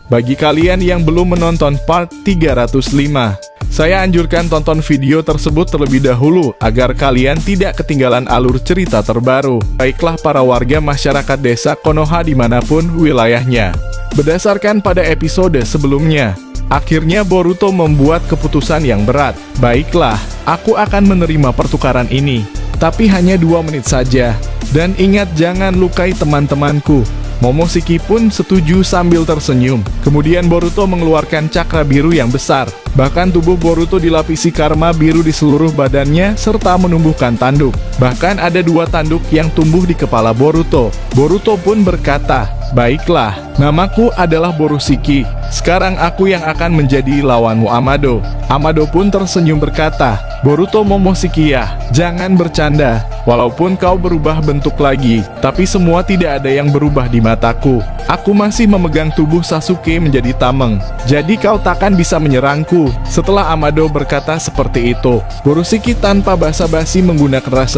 Bagi kalian yang belum menonton part 305, saya anjurkan tonton video tersebut terlebih dahulu agar kalian tidak ketinggalan alur cerita terbaru. Baiklah para warga masyarakat desa Konoha dimanapun wilayahnya. Berdasarkan pada episode sebelumnya, akhirnya Boruto membuat keputusan yang berat. Baiklah, aku akan menerima pertukaran ini, tapi hanya 2 menit saja. Dan ingat jangan lukai teman-temanku. Momoshiki pun setuju sambil tersenyum. Kemudian Boruto mengeluarkan cakra biru yang besar. Bahkan tubuh Boruto dilapisi karma biru di seluruh badannya serta menumbuhkan tanduk. Bahkan ada 2 tanduk yang tumbuh di kepala Boruto. Boruto pun berkata, "Baiklah, namaku adalah Borushiki. Sekarang aku yang akan menjadi lawanmu Amado." Amado pun tersenyum berkata, "Boruto Momoshiki ya, jangan bercanda. Walaupun kau berubah bentuk lagi, tapi semua tidak ada yang berubah di mataku. Aku masih memegang tubuh Sasuke menjadi tameng. Jadi kau takkan bisa menyerangku." Setelah Amado berkata seperti itu, Borushiki tanpa basa-basi menggunakan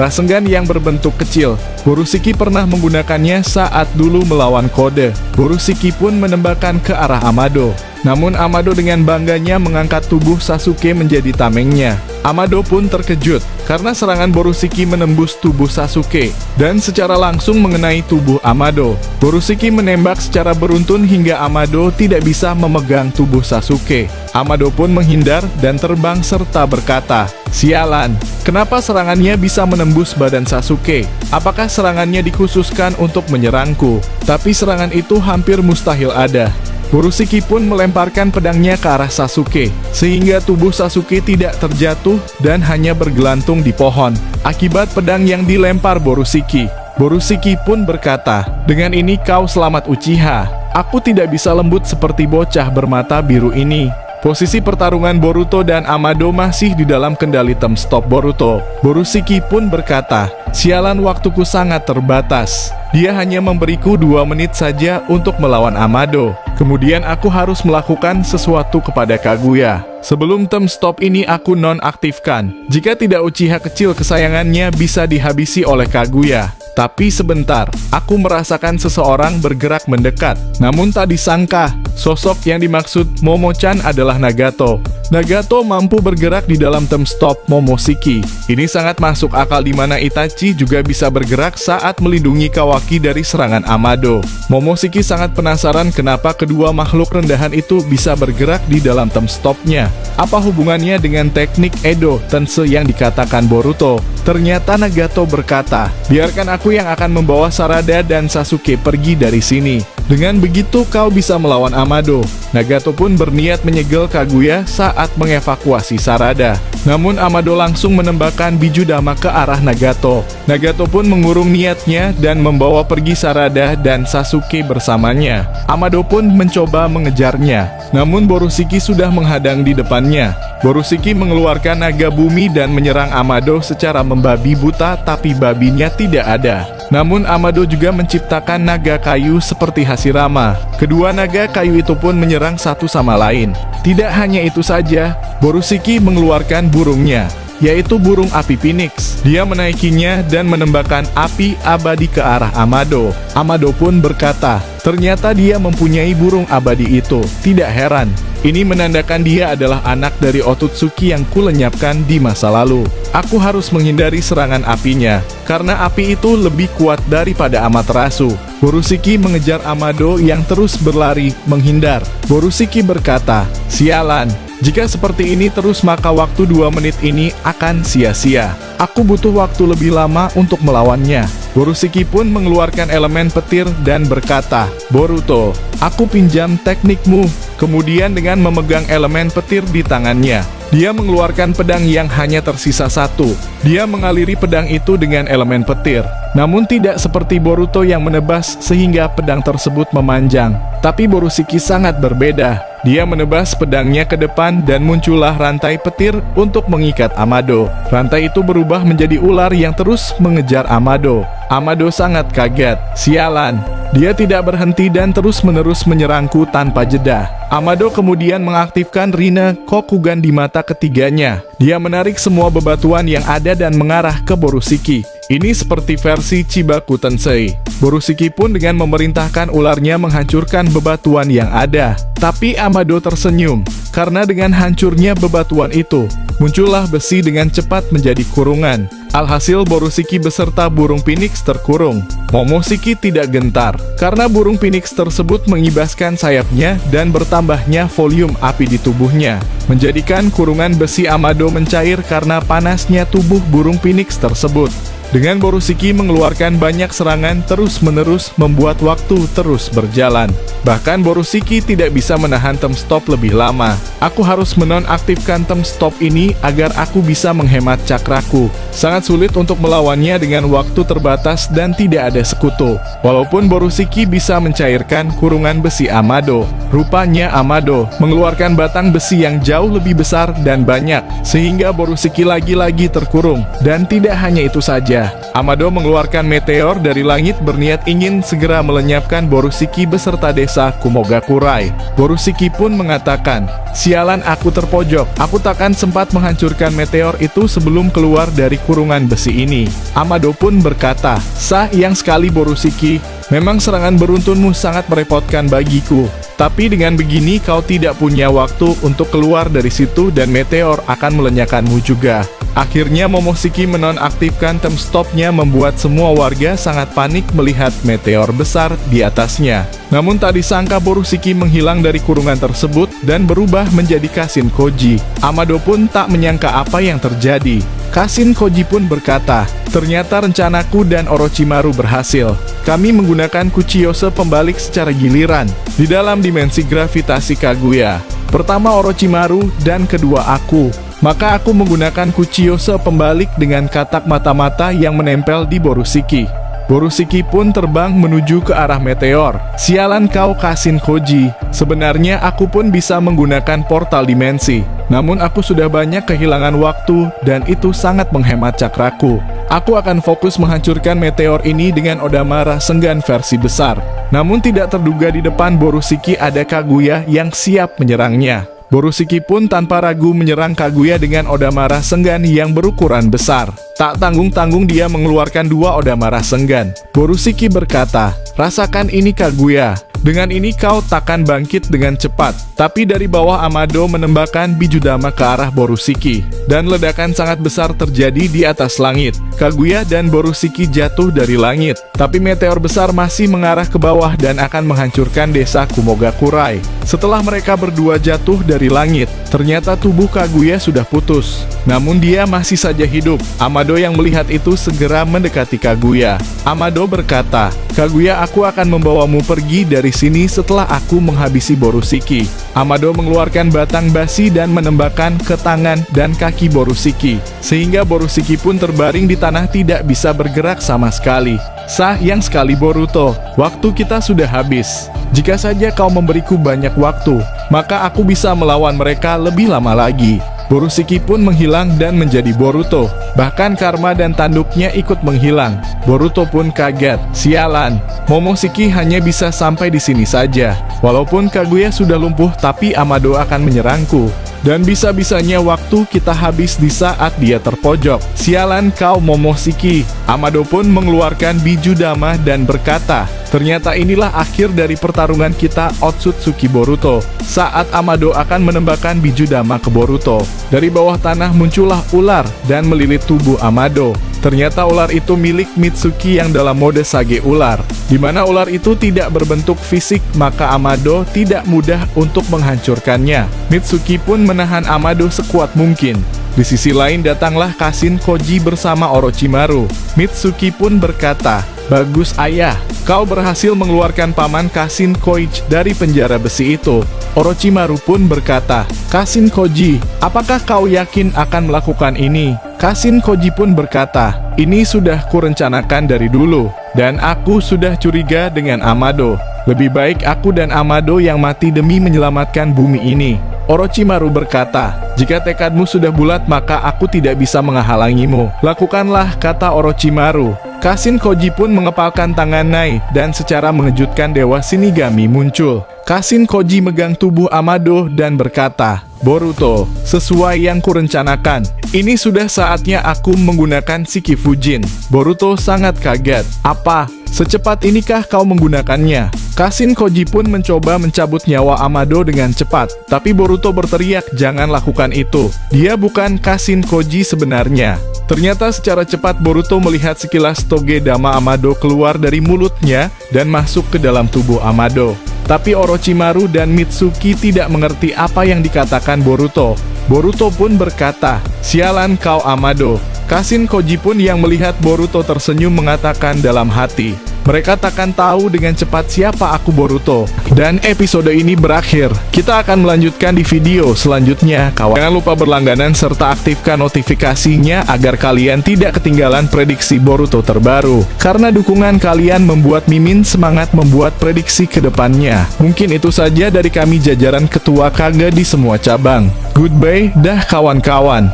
Rasengan yang berbentuk kecil. Borushiki pernah menggunakannya saat dulu melawan Kode. Borushiki pun menembakkan ke arah Amado. Namun Amado dengan bangganya mengangkat tubuh Sasuke menjadi tamengnya. Amado pun terkejut karena serangan Borushiki menembus tubuh Sasuke dan secara langsung mengenai tubuh Amado. Borushiki menembak secara beruntun hingga Amado tidak bisa memegang tubuh Sasuke. Amado pun menghindar dan terbang serta berkata, "Sialan, kenapa serangannya bisa menembus badan Sasuke? Apakah serangannya dikhususkan untuk menyerangku? Tapi serangan itu hampir mustahil ada." Borushiki pun melemparkan pedangnya ke arah Sasuke, sehingga tubuh Sasuke tidak terjatuh dan hanya bergelantung di pohon, akibat pedang yang dilempar Borushiki. Borushiki pun berkata, "Dengan ini kau selamat Uchiha. Aku tidak bisa lembut seperti bocah bermata biru ini." Posisi pertarungan Boruto dan Amado masih di dalam kendali time stop Boruto. Borushiki pun berkata, "Sialan, waktuku sangat terbatas. Dia hanya memberiku 2 menit saja untuk melawan Amado. Kemudian aku harus melakukan sesuatu kepada Kaguya. Sebelum time stop ini aku nonaktifkan. Jika tidak, Uchiha kecil kesayangannya bisa dihabisi oleh Kaguya." Tapi sebentar, aku merasakan seseorang bergerak mendekat. Namun tak disangka, sosok yang dimaksud Momo-chan adalah Nagato. Nagato mampu bergerak di dalam time stop Momoshiki. Ini sangat masuk akal di mana Itachi juga bisa bergerak saat melindungi Kawaki dari serangan Amado. Momoshiki sangat penasaran kenapa kedua makhluk rendahan itu bisa bergerak di dalam time stopnya. Apa hubungannya dengan teknik Edo Tensei yang dikatakan Boruto? Ternyata Nagato berkata, "Biarkan aku yang akan membawa Sarada dan Sasuke pergi dari sini. Dengan begitu kau bisa melawan Amado." Nagato pun berniat menyegel Kaguya saat mengevakuasi Sarada. Namun Amado langsung menembakkan Bijudama ke arah Nagato. Nagato pun mengurung niatnya dan membawa pergi Sarada dan Sasuke bersamanya. Amado pun mencoba mengejarnya, namun Borushiki sudah menghadang di depannya. Borushiki mengeluarkan naga bumi dan menyerang Amado secara membabi buta, tapi babinya tidak ada. Namun Amado juga menciptakan naga kayu seperti Hashirama. Kedua naga kayu itu pun menyerang satu sama lain. Tidak hanya itu saja, Borushiki mengeluarkan burungnya, yaitu burung api Phoenix. Dia menaikinya dan menembakkan api abadi ke arah Amado. Amado pun berkata, "Ternyata dia mempunyai burung abadi itu. Tidak heran. Ini menandakan dia adalah anak dari Otsutsuki yang kulenyapkan di masa lalu. Aku harus menghindari serangan apinya, karena api itu lebih kuat daripada Amaterasu." Borushiki mengejar Amado yang terus berlari menghindar. Borushiki berkata, "Sialan, jika seperti ini terus maka waktu 2 menit ini akan sia-sia. Aku butuh waktu lebih lama untuk melawannya." Borushiki pun mengeluarkan elemen petir dan berkata, "Boruto, aku pinjam teknikmu." Kemudian dengan memegang elemen petir di tangannya, dia mengeluarkan pedang yang hanya tersisa 1. Dia mengaliri pedang itu dengan elemen petir. Namun tidak seperti Boruto yang menebas sehingga pedang tersebut memanjang. Tapi Borushiki sangat berbeda. Dia menebas pedangnya ke depan dan muncullah rantai petir untuk mengikat Amado. Rantai itu berubah menjadi ular yang terus mengejar Amado. Amado sangat kaget. "Sialan, dia tidak berhenti dan terus-menerus menyerangku tanpa jeda." Amado kemudian mengaktifkan Rina Kokugan di mata ketiganya. Dia menarik semua bebatuan yang ada dan mengarah ke Borushiki. Ini seperti versi Chibaku Tensei. Borushiki pun dengan memerintahkan ularnya menghancurkan bebatuan yang ada. Tapi Amado tersenyum, karena dengan hancurnya bebatuan itu, muncullah besi dengan cepat menjadi kurungan. Alhasil Borushiki beserta burung phoenix terkurung. Momoshiki tidak gentar, karena burung phoenix tersebut mengibaskan sayapnya dan bertambahnya volume api di tubuhnya, menjadikan kurungan besi Amado mencair karena panasnya tubuh burung phoenix tersebut. Dengan Borushiki mengeluarkan banyak serangan terus-menerus membuat waktu terus berjalan. Bahkan Borushiki tidak bisa menahan time stop lebih lama. Aku harus menonaktifkan time stop ini agar aku bisa menghemat cakraku. Sangat sulit untuk melawannya dengan waktu terbatas dan tidak ada sekutu. Walaupun Borushiki bisa mencairkan kurungan besi Amado, rupanya Amado mengeluarkan batang besi yang jauh lebih besar dan banyak, sehingga Borushiki lagi-lagi terkurung. Dan tidak hanya itu saja, Amado mengeluarkan meteor dari langit berniat ingin segera melenyapkan Borushiki beserta desa Kumogakurai. Borushiki pun mengatakan, "Sialan, aku terpojok. Aku takkan sempat menghancurkan meteor itu sebelum keluar dari kurungan besi ini." Amado pun berkata, "Sayang sekali Borushiki. Memang serangan beruntunmu sangat merepotkan bagiku. Tapi dengan begini kau tidak punya waktu untuk keluar dari situ dan meteor akan melenyapkanmu juga." Akhirnya Momoshiki menonaktifkan time stopnya membuat semua warga sangat panik melihat meteor besar di atasnya. Namun tak disangka Borushiki menghilang dari kurungan tersebut dan berubah menjadi Kashin Koji. Amado pun tak menyangka apa yang terjadi. Kashin Koji pun berkata, "Ternyata rencanaku dan Orochimaru berhasil. Kami menggunakan Kuchiyose pembalik secara giliran di dalam dimensi gravitasi Kaguya. Pertama Orochimaru dan kedua aku. Maka aku menggunakan Kuchiyose pembalik dengan katak mata-mata yang menempel di Borushiki." Borushiki pun terbang menuju ke arah meteor. "Sialan kau Kashin Koji. Sebenarnya aku pun bisa menggunakan portal dimensi. Namun aku sudah banyak kehilangan waktu dan itu sangat menghemat cakraku. Aku akan fokus menghancurkan meteor ini dengan Odama Rasengan versi besar." Namun tidak terduga di depan Borushiki ada Kaguya yang siap menyerangnya. Borushiki pun tanpa ragu menyerang Kaguya dengan Odama Rasengan yang berukuran besar. Tak tanggung-tanggung dia mengeluarkan dua Odama Rasengan. Borushiki berkata, "Rasakan ini Kaguya. Dengan ini kau takkan bangkit dengan cepat." Tapi dari bawah Amado menembakkan Bijudama ke arah Borushiki. Dan ledakan sangat besar terjadi di atas langit. Kaguya dan Borushiki jatuh dari langit. Tapi meteor besar masih mengarah ke bawah dan akan menghancurkan desa Kumogakurai. Setelah mereka berdua jatuh dari langit, ternyata tubuh Kaguya sudah putus. Namun dia masih saja hidup. Amado yang melihat itu segera mendekati Kaguya. Amado berkata, "Kaguya, aku akan membawamu pergi dari sini setelah aku menghabisi Borushiki." Amado mengeluarkan batang basi dan menembakkan ke tangan dan kaki Borushiki, sehingga Borushiki pun terbaring di tanah tidak bisa bergerak sama sekali. "Sayang sekali Boruto, waktu kita sudah habis. Jika saja kau memberiku banyak waktu, maka aku bisa melawan mereka lebih lama lagi." Borushiki pun menghilang dan menjadi Boruto. Bahkan Karma dan tanduknya ikut menghilang. Boruto pun kaget. "Sialan, Momoshiki hanya bisa sampai di sini saja. Walaupun Kaguya sudah lumpuh, tapi Amado akan menyerangku. Dan bisa-bisanya waktu kita habis di saat dia terpojok. Sialan kau Momoshiki." Amado pun mengeluarkan Bijudama dan berkata, "Ternyata inilah akhir dari pertarungan kita Otsutsuki Boruto." Saat Amado akan menembakkan Bijudama ke Boruto, dari bawah tanah muncullah ular dan melilit tubuh Amado. Ternyata ular itu milik Mitsuki yang dalam mode Sage ular. Di mana ular itu tidak berbentuk fisik, maka Amado tidak mudah untuk menghancurkannya. Mitsuki pun menahan Amado sekuat mungkin. Di sisi lain datanglah Kashin Koji bersama Orochimaru. Mitsuki pun berkata, "Bagus ayah, kau berhasil mengeluarkan paman Kashin Koichi dari penjara besi itu." Orochimaru pun berkata, "Kashin Koji, apakah kau yakin akan melakukan ini?" Kashin Koji pun berkata, "Ini sudah kurencanakan dari dulu, dan aku sudah curiga dengan Amado. Lebih baik aku dan Amado yang mati demi menyelamatkan bumi ini." Orochimaru berkata, Jika tekadmu sudah bulat maka aku tidak bisa menghalangimu. Lakukanlah, kata Orochimaru. Kashin Koji pun mengepalkan tangan Nai, dan secara mengejutkan Dewa Shinigami muncul. Kashin Koji megang tubuh Amado dan berkata, "Boruto, sesuai yang kurencanakan. Ini sudah saatnya aku menggunakan Shiki Fujin." Boruto sangat kaget. "Apa? Secepat inikah kau menggunakannya?" Kashin Koji pun mencoba mencabut nyawa Amado dengan cepat, tapi Boruto berteriak, "Jangan lakukan itu. Dia bukan Kashin Koji sebenarnya." Ternyata secara cepat Boruto melihat sekilas toge Dama Amado keluar dari mulutnya dan masuk ke dalam tubuh Amado. Tapi Orochimaru dan Mitsuki tidak mengerti apa yang dikatakan Boruto. Boruto pun berkata, "Sialan kau Amado." Kashin Koji pun yang melihat Boruto tersenyum mengatakan dalam hati, "Mereka takkan tahu dengan cepat siapa aku Boruto." Dan episode ini berakhir. Kita akan melanjutkan di video selanjutnya, kawan. Jangan lupa berlangganan serta aktifkan notifikasinya agar kalian tidak ketinggalan prediksi Boruto terbaru. Karena dukungan kalian membuat Mimin semangat membuat prediksi ke depannya. Mungkin itu saja dari kami jajaran ketua Kage di semua cabang. Goodbye dah kawan-kawan.